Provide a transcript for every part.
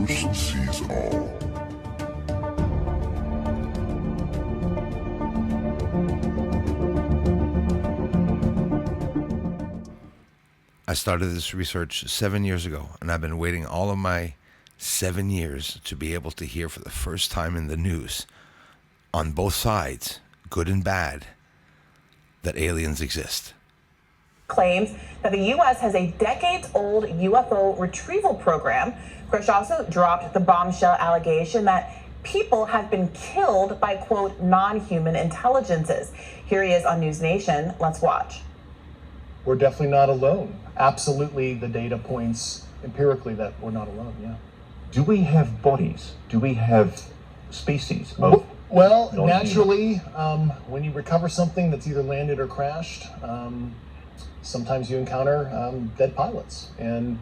Bruce sees all. I started this research 7 years ago, and I've been waiting all of my 7 years to be able to hear for the first time in the news, on both sides, good and bad, that aliens exist. Claims that the U.S. has a decades-old UFO retrieval program. Grush also dropped the bombshell allegation that people have been killed by, quote, non-human intelligences. Here he is on News Nation. Let's watch. We're definitely not alone. Absolutely, the data points empirically that we're not alone, yeah. Do we have bodies? Do we have species of Well, naturally, when you recover something that's either landed or crashed, sometimes you encounter dead pilots. And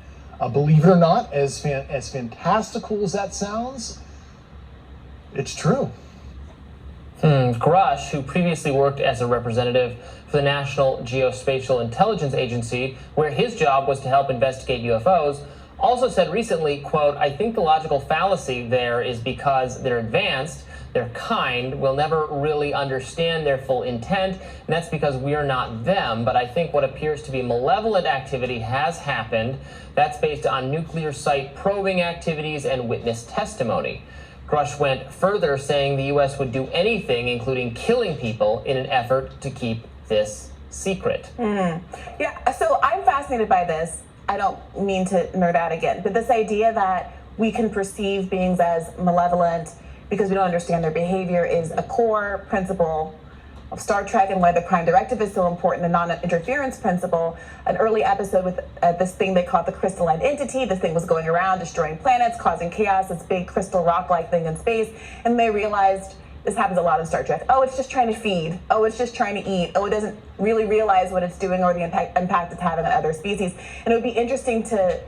believe it or not, as fantastical as that sounds, it's true. Grush, who previously worked as a representative for the National Geospatial Intelligence Agency, where his job was to help investigate UFOs, also said recently, quote, "I think the logical fallacy there is because they're advanced, they're kind, we'll never really understand their full intent, and that's because we are not them. But I think what appears to be malevolent activity has happened. That's based on nuclear site probing activities and witness testimony." Grush went further, saying the U.S. would do anything, including killing people, in an effort to keep this secret. Yeah, so I'm fascinated by this. I don't mean to nerd out again, but this idea that we can perceive beings as malevolent because we don't understand their behavior is a core principle of Star Trek and why the Prime Directive is so important, the non-interference principle. An early episode with this thing they called the crystalline entity. This thing was going around destroying planets, causing chaos, this big crystal rock-like thing in space, and they realized, this happens a lot in Star Trek, oh, it's just trying to feed, oh, it's just trying to eat, oh, it doesn't really realize what it's doing or the impact it's having on other species. And it would be interesting to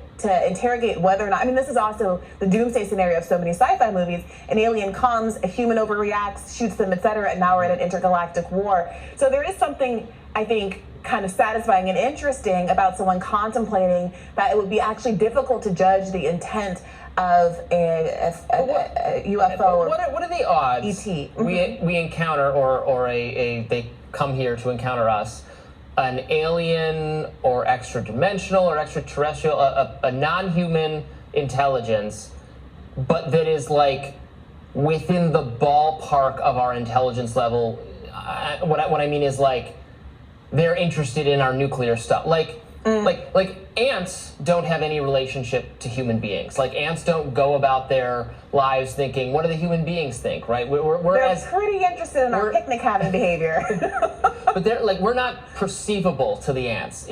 interrogate whether or not, I mean, this is also the doomsday scenario of so many sci-fi movies. An alien comes, a human overreacts, shoots them, etc., and now we're in an intergalactic war. So there is something, I think, kind of satisfying and interesting about someone contemplating that it would be actually difficult to judge the intent of a UFO. What are the odds ET? we encounter or they come here to encounter us, an alien or extra-dimensional or extraterrestrial, a non-human intelligence, but that is like within the ballpark of our intelligence level? What I mean is, like, they're interested in our nuclear stuff. Like ants don't have any relationship to human beings. Like, ants don't go about their lives thinking, what do the human beings think, right? They're pretty interested in our picnic having behavior. But they're like, we're not perceivable to the ants.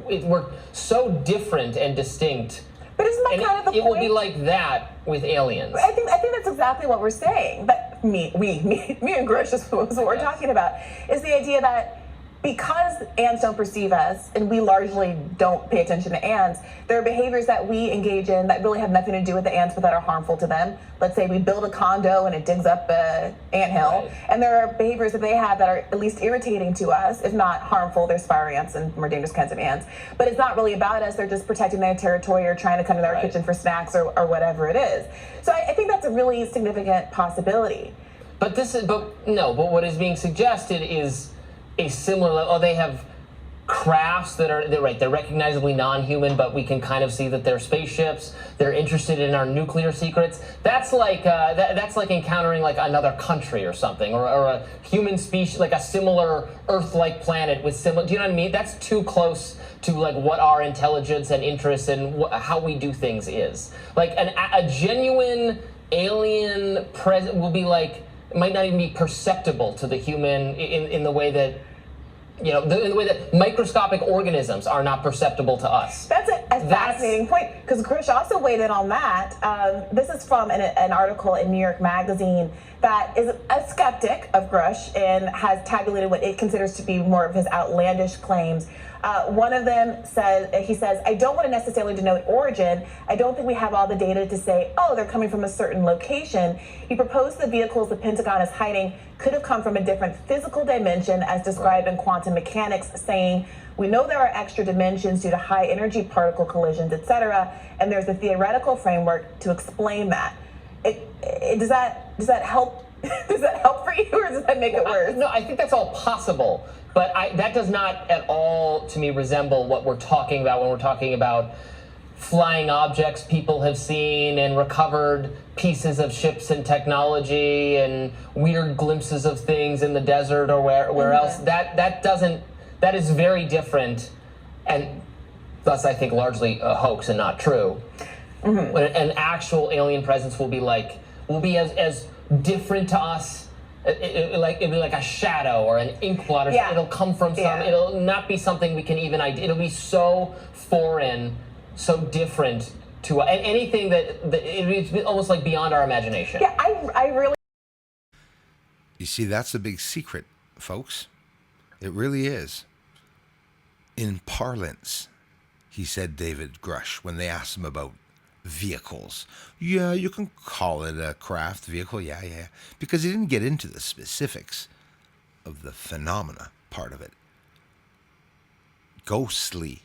We're so different and distinct. But isn't that kind of the point? It will be like that with aliens. I think that's exactly what we're saying. But me and Grush is what we're talking about, is the idea that because ants don't perceive us, and we largely don't pay attention to ants, there are behaviors that we engage in that really have nothing to do with the ants but that are harmful to them. Let's say we build a condo and it digs up an anthill, right. And there are behaviors that they have that are at least irritating to us, if not harmful. There's fire ants and more dangerous kinds of ants. But it's not really about us. They're just protecting their territory or trying to come to our kitchen for snacks or whatever it is. So I think that's a really significant possibility. But what is being suggested is a similar, they have crafts they're recognizably non-human, but we can kind of see that they're spaceships. They're interested in our nuclear secrets. That's like that's like encountering like another country or something, or a human species, like a similar Earth-like planet with similar. Do you know what I mean? That's too close to like what our intelligence and interests and how we do things is. Like a genuine alien present will be like, it might not even be perceptible to the human in the way that, you know, in the way that microscopic organisms are not perceptible to us. That's a fascinating point, because Grush also weighed in on that. This is from an article in New York Magazine that is a skeptic of Grush and has tabulated what it considers to be more of his outlandish claims. One of them he says, I don't want to necessarily denote origin. I don't think we have all the data to say, oh, they're coming from a certain location. He proposed the vehicles the Pentagon is hiding could have come from a different physical dimension as described in quantum mechanics, saying, We know there are extra dimensions due to high energy particle collisions, etc., and there's a theoretical framework to explain that. Does that help? Does that help for you, or does that make it worse? No, I think that's all possible, but that does not at all, to me, resemble what we're talking about when we're talking about flying objects people have seen and recovered pieces of ships and technology and weird glimpses of things in the desert or where else. That is very different, and thus I think largely a hoax and not true. An actual alien presence will be as different to us. It'll be like a shadow or an ink blot. Or it'll come from some. It'll not be something we can even. It'll be so foreign, so different to anything that it's almost like beyond our imagination. Yeah, I really. You see, that's the big secret, folks. It really is. In parlance, he said, David Grush, when they asked him about vehicles. Yeah, you can call it a craft vehicle. Yeah. Because he didn't get into the specifics of the phenomena part of it. Ghostly,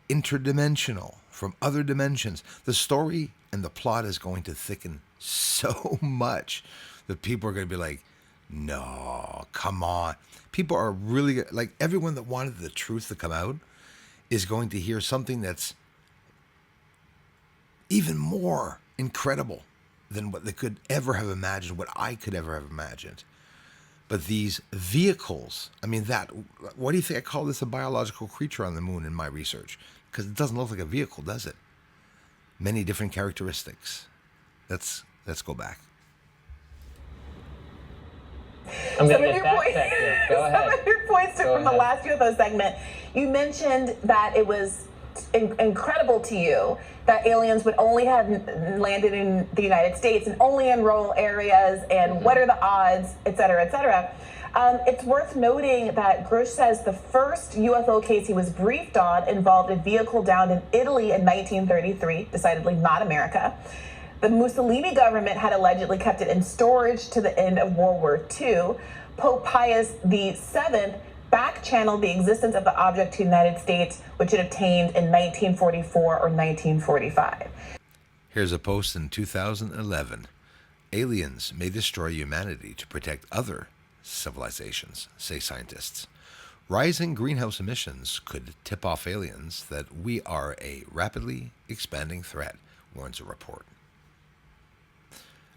interdimensional, from other dimensions. The story and the plot is going to thicken so much that people are going to be like, no, come on. People are really, like, everyone that wanted the truth to come out is going to hear something that's even more incredible than what they could ever have imagined, what I could ever have imagined. But these vehicles, I mean, what do you think I call this? A biological creature on the moon in my research? Because it doesn't look like a vehicle, does it? Many different characteristics. Let's go back. I'm going to get back here. Go ahead. Some of your points from the last UFO segment, you mentioned that it was incredible to you that aliens would only have landed in the United States and only in rural areas, and what are the odds, et cetera, et cetera. It's worth noting that Grush says the first UFO case he was briefed on involved a vehicle downed in Italy in 1933, decidedly not America. The Mussolini government had allegedly kept it in storage to the end of World War II. Pope Pius VII back-channeled the existence of the object to the United States, which it obtained in 1944 or 1945. Here's a post in 2011. Aliens may destroy humanity to protect other civilizations, say scientists. Rising greenhouse emissions could tip off aliens that we are a rapidly expanding threat, warns a report.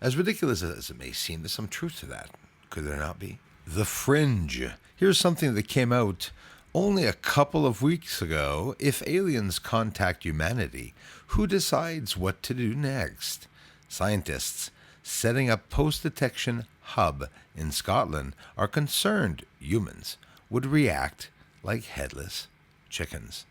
As ridiculous as it may seem, there's some truth to that. Could there not be? The Fringe. Here's something that came out only a couple of weeks ago. If aliens contact humanity, who decides what to do next? Scientists setting up post-detection hub in Scotland are concerned humans would react like headless chickens.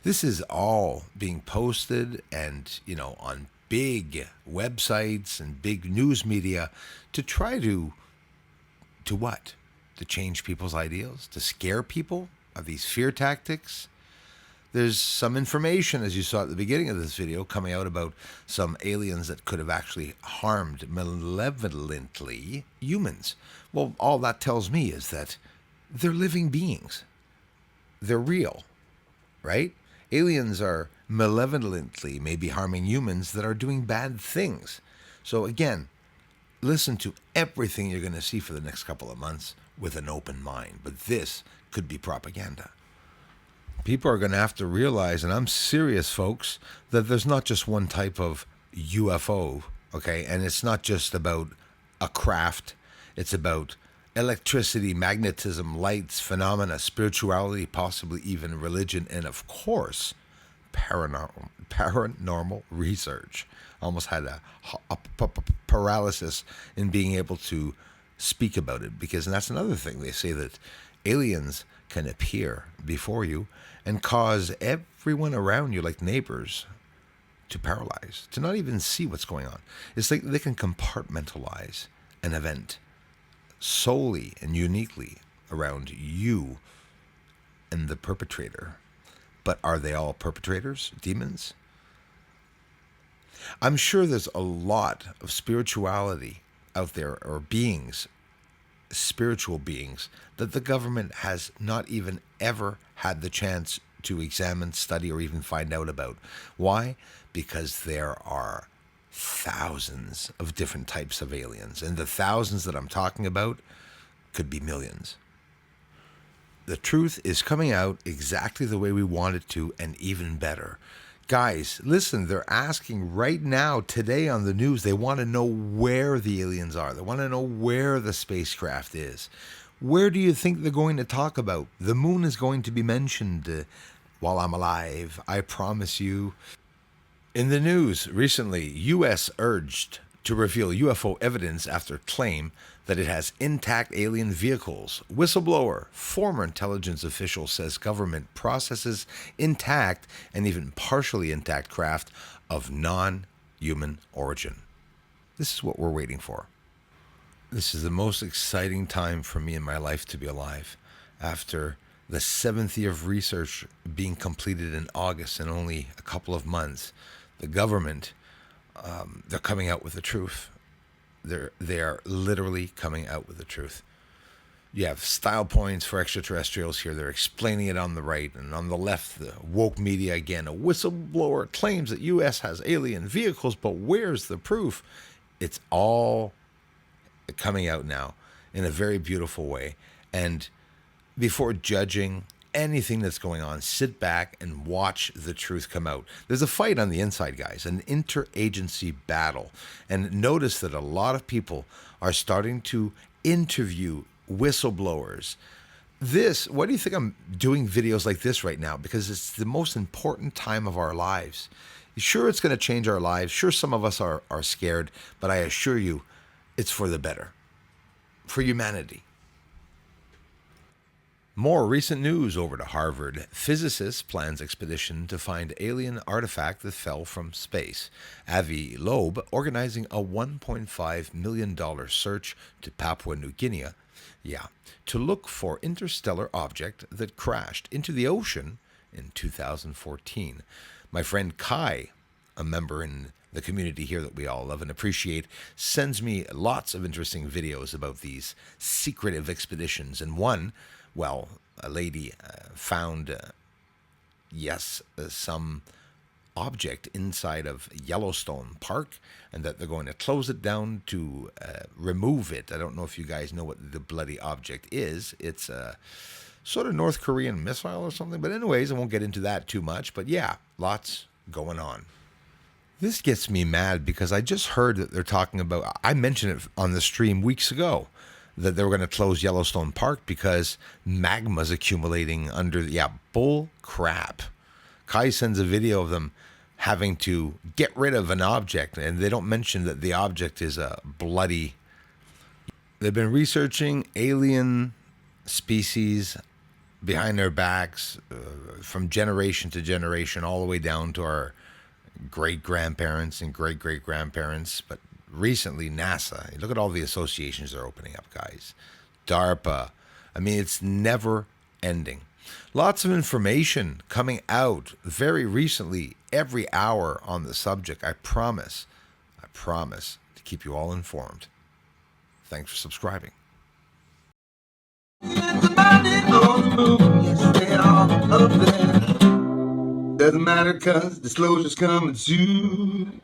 This is all being posted and, on big websites and big news media to try to what? To change people's ideals? To scare people? Are these fear tactics? There's some information, as you saw at the beginning of this video, coming out about some aliens that could have actually harmed malevolently humans. Well, all that tells me is that they're living beings. They're real, right? Aliens are malevolently maybe harming humans that are doing bad things. So again, listen to everything you're going to see for the next couple of months with an open mind. But this could be propaganda. People are going to have to realize, and I'm serious, folks, that there's not just one type of UFO, okay? And it's not just about a craft. It's about electricity, magnetism, lights, phenomena, spirituality, possibly even religion, and of course, paranormal research. Almost had a paralysis in being able to speak about it, because and that's another thing. They say that aliens can appear before you and cause everyone around you, like neighbors, to paralyze, to not even see what's going on. It's like they can compartmentalize an event solely and uniquely around you and the perpetrator. But are they all perpetrators, demons? I'm sure there's a lot of spirituality out there, or beings spiritual beings that the government has not even ever had the chance to examine, study, or even find out about. Why? Because there are thousands of different types of aliens, and the thousands that I'm talking about could be millions. The truth is coming out exactly the way we want it to, and even better. Guys, listen, they're asking right now, today on the news, they want to know where the aliens are. They want to know where the spacecraft is. Where do you think they're going to talk about? The moon is going to be mentioned while I'm alive, I promise you. In the news recently, U.S. urged to reveal UFO evidence after claim that it has intact alien vehicles. Whistleblower, former intelligence official, says government processes intact and even partially intact craft of non-human origin. This is what we're waiting for. This is the most exciting time for me in my life to be alive. After the 7th year of research being completed in August in only a couple of months, the government, they're coming out with the truth. They are literally coming out with the truth. You have style points for extraterrestrials here. They're explaining it on the right, and on the left, the woke media again. A whistleblower claims that U.S. has alien vehicles, but where's the proof? It's all coming out now in a very beautiful way. And before judging anything that's going on, sit back and watch the truth come out. There's a fight on the inside, guys, an interagency battle. And notice that a lot of people are starting to interview whistleblowers. Why do you think I'm doing videos like this right now? Because it's the most important time of our lives. Sure, it's going to change our lives. Sure, some of us are scared, but I assure you, it's for the better, for humanity. More recent news over to Harvard. Physicist plans expedition to find alien artifact that fell from space. Avi Loeb organizing a $1.5 million search to Papua New Guinea. To look for interstellar object that crashed into the ocean in 2014. My friend Kai, a member in the community here that we all love and appreciate, sends me lots of interesting videos about these secretive expeditions. And one, well, a lady found, some object inside of Yellowstone Park, and that they're going to close it down to remove it. I don't know if you guys know what the bloody object is. It's a sort of North Korean missile or something. But anyways, I won't get into that too much. But yeah, lots going on. This gets me mad because I just heard that they're talking about, I mentioned it on the stream weeks ago, that they were going to close Yellowstone Park because magma's accumulating under, bull crap. Kai sends a video of them having to get rid of an object, and they don't mention that the object is a bloody. They've been researching alien species behind their backs from generation to generation, all the way down to our great-grandparents and great-great-grandparents. But recently, NASA, look at all the associations they're opening up, guys. DARPA. I mean, it's never ending. Lots of information coming out very recently, every hour on the subject. I promise to keep you all informed. Thanks for subscribing. Doesn't matter 'cause disclosure's coming soon.